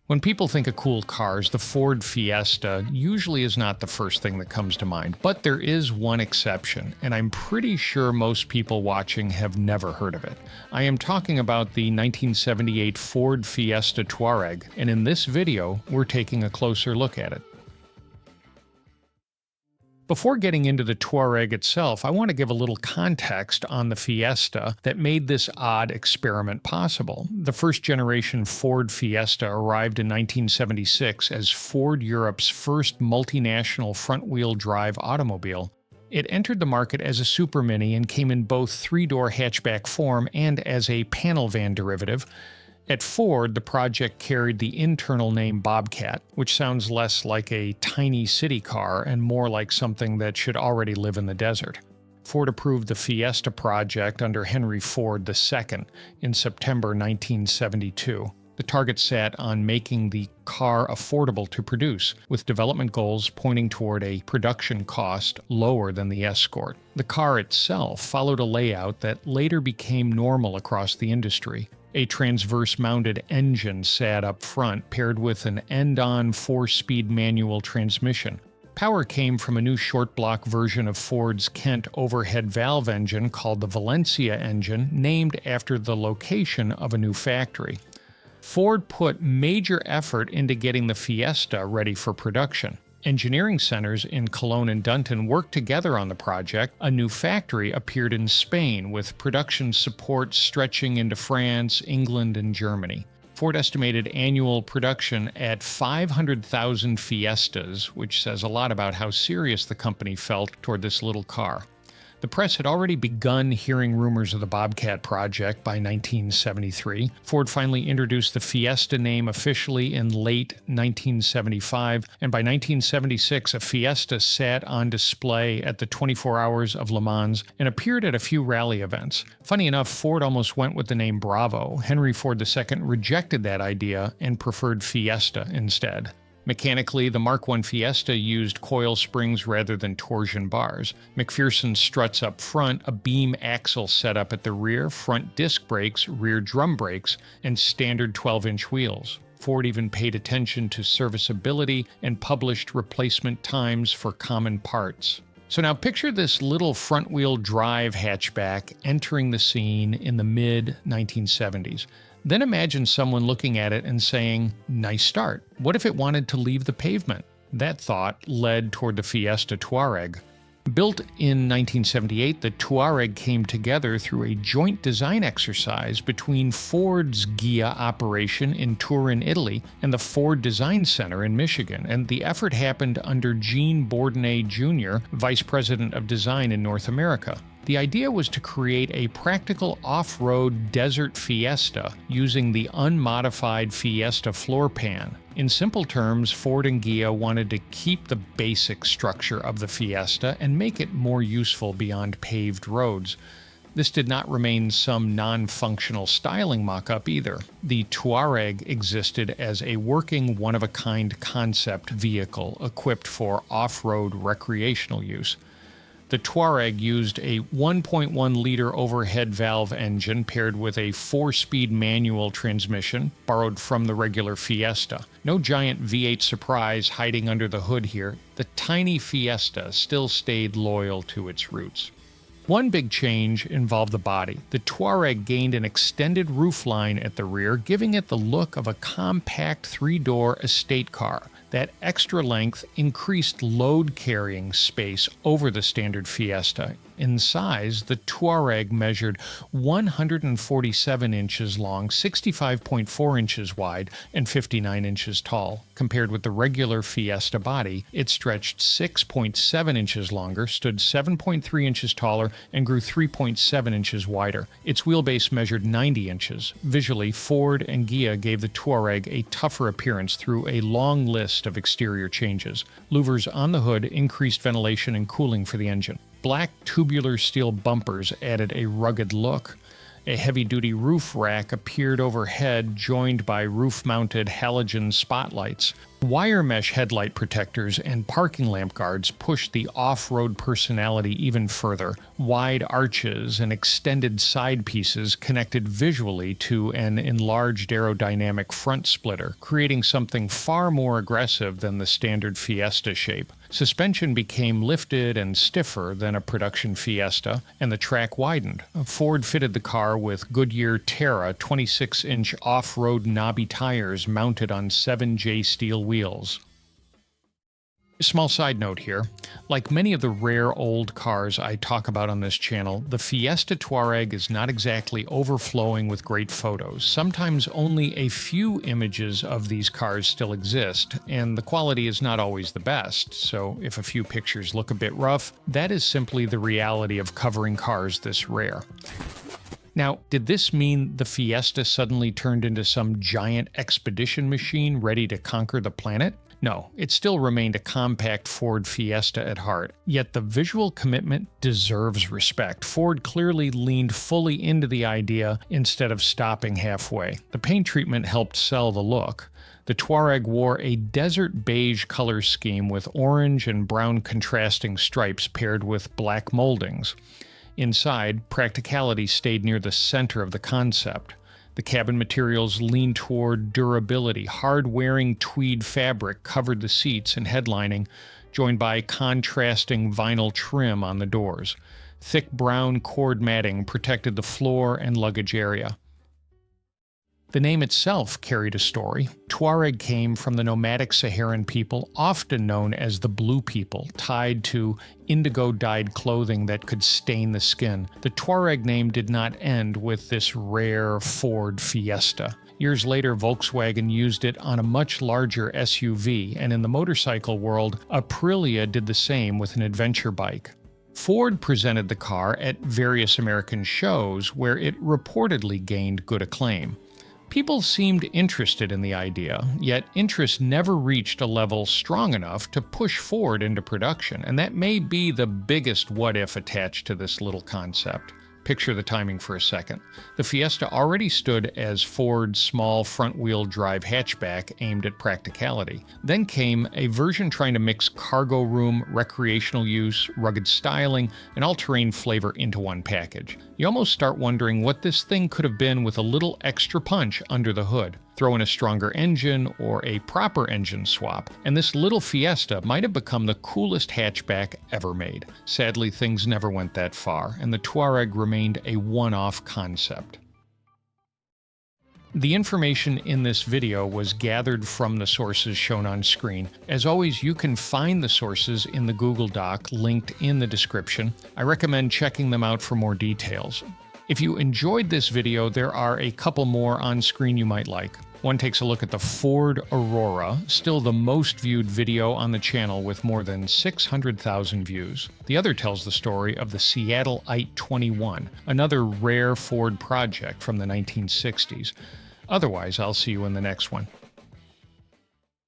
When people think of cool cars, the Ford Fiesta usually is not the first thing that comes to mind, but there is one exception, and I'm pretty sure most people watching have never heard of it. I am talking about the 1978 Ford Fiesta Tuareg, and in this video, we're taking a closer look at it. Before getting into the Tuareg itself, I want to give a little context on the Fiesta that made this odd experiment possible. The first generation Ford Fiesta arrived in 1976 as Ford Europe's first multinational front-wheel drive automobile. It entered the market as a super mini and came in both three-door hatchback form and as a panel van derivative. At Ford, the project carried the internal name Bobcat, which sounds less like a tiny city car and more like something that should already live in the desert. Ford approved the Fiesta project under Henry Ford II in September 1972. The target sat on making the car affordable to produce, with development goals pointing toward a production cost lower than the Escort. The car itself followed a layout that later became normal across the industry. A transverse-mounted engine sat up front, paired with an end-on 4-speed manual transmission. Power came from a new short-block version of Ford's Kent overhead valve engine called the Valencia engine, named after the location of a new factory. Ford put major effort into getting the Fiesta ready for production. Engineering centers in Cologne and Dunton worked together on the project. A new factory appeared in Spain, with production support stretching into France, England, and Germany. Ford estimated annual production at 500,000 Fiestas, which says a lot about how serious the company felt toward this little car. The press had already begun hearing rumors of the Bobcat project by 1973. Ford finally introduced the Fiesta name officially in late 1975, and by 1976 a Fiesta sat on display at the 24 Hours of Le Mans and appeared at a few rally events. Funny enough, Ford almost went with the name Bravo. Henry Ford II rejected that idea and preferred Fiesta instead. Mechanically, the Mark I Fiesta used coil springs rather than torsion bars. McPherson struts up front, a beam axle setup at the rear, front disc brakes, rear drum brakes, and standard 12-inch wheels. Ford even paid attention to serviceability and published replacement times for common parts. So now picture this little front-wheel drive hatchback entering the scene in the mid-1970s. Then imagine someone looking at it and saying, "Nice start. What if it wanted to leave the pavement?" That thought led toward the Fiesta Tuareg. Built in 1978, the Tuareg came together through a joint design exercise between Ford's Ghia operation in Turin, Italy, and the Ford Design Center in Michigan, and the effort happened under Gene Bourdonnais Jr., Vice President of Design in North America. The idea was to create a practical off-road desert Fiesta using the unmodified Fiesta floor pan. In simple terms, Ford and Ghia wanted to keep the basic structure of the Fiesta and make it more useful beyond paved roads. This did not remain some non-functional styling mock-up either. The Tuareg existed as a working one-of-a-kind concept vehicle equipped for off-road recreational use. The Tuareg used a 1.1-liter overhead valve engine paired with a 4-speed manual transmission, borrowed from the regular Fiesta. No giant V8 surprise hiding under the hood here. The tiny Fiesta still stayed loyal to its roots. One big change involved the body. The Tuareg gained an extended roofline at the rear, giving it the look of a compact 3-door estate car. That extra length increased load-carrying space over the standard Fiesta. In size, the Tuareg measured 147 inches long, 65.4 inches wide, and 59 inches tall. Compared with the regular Fiesta body, it stretched 6.7 inches longer, stood 7.3 inches taller, and grew 3.7 inches wider. Its wheelbase measured 90 inches. Visually, Ford and Ghia gave the Tuareg a tougher appearance through a long list of exterior changes. Louvers on the hood increased ventilation and cooling for the engine. Black tubular steel bumpers added a rugged look. A heavy-duty roof rack appeared overhead, joined by roof-mounted halogen spotlights. Wire mesh headlight protectors and parking lamp guards pushed the off-road personality even further. Wide arches and extended side pieces connected visually to an enlarged aerodynamic front splitter, creating something far more aggressive than the standard Fiesta shape. Suspension became lifted and stiffer than a production Fiesta, and the track widened. Ford fitted the car with Goodyear Terra 26-inch off-road knobby tires mounted on 7J steel wheels. Small side note here, like many of the rare old cars I talk about on this channel, the Fiesta Tuareg is not exactly overflowing with great photos. Sometimes only a few images of these cars still exist, and the quality is not always the best, so if a few pictures look a bit rough, that is simply the reality of covering cars this rare. Now, did this mean the Fiesta suddenly turned into some giant expedition machine ready to conquer the planet? No, it still remained a compact Ford Fiesta at heart, yet the visual commitment deserves respect. Ford clearly leaned fully into the idea instead of stopping halfway. The paint treatment helped sell the look. The Tuareg wore a desert beige color scheme with orange and brown contrasting stripes paired with black moldings. Inside, practicality stayed near the center of the concept. The cabin materials leaned toward durability. Hard-wearing tweed fabric covered the seats and headlining, joined by contrasting vinyl trim on the doors. Thick brown cord matting protected the floor and luggage area. The name itself carried a story. Tuareg came from the nomadic Saharan people, often known as the Blue People, tied to indigo-dyed clothing that could stain the skin. The Tuareg name did not end with this rare Ford Fiesta. Years later, Volkswagen used it on a much larger SUV, and in the motorcycle world, Aprilia did the same with an adventure bike. Ford presented the car at various American shows where it reportedly gained good acclaim. People seemed interested in the idea, yet interest never reached a level strong enough to push Ford into production, and that may be the biggest what-if attached to this little concept. Picture the timing for a second. The Fiesta already stood as Ford's small front-wheel drive hatchback aimed at practicality. Then came a version trying to mix cargo room, recreational use, rugged styling, and all-terrain flavor into one package. You almost start wondering what this thing could have been with a little extra punch under the hood. Throw in a stronger engine or a proper engine swap, and this little Fiesta might have become the coolest hatchback ever made. Sadly, things never went that far, and the Tuareg remained a one-off concept. The information in this video was gathered from the sources shown on screen. As always, you can find the sources in the Google Doc linked in the description. I recommend checking them out for more details. If you enjoyed this video, there are a couple more on screen you might like. One takes a look at the Ford Aurora, still the most viewed video on the channel with more than 600,000 views. The other tells the story of the Seattle IT 21, another rare Ford project from the 1960s. Otherwise, I'll see you in the next one.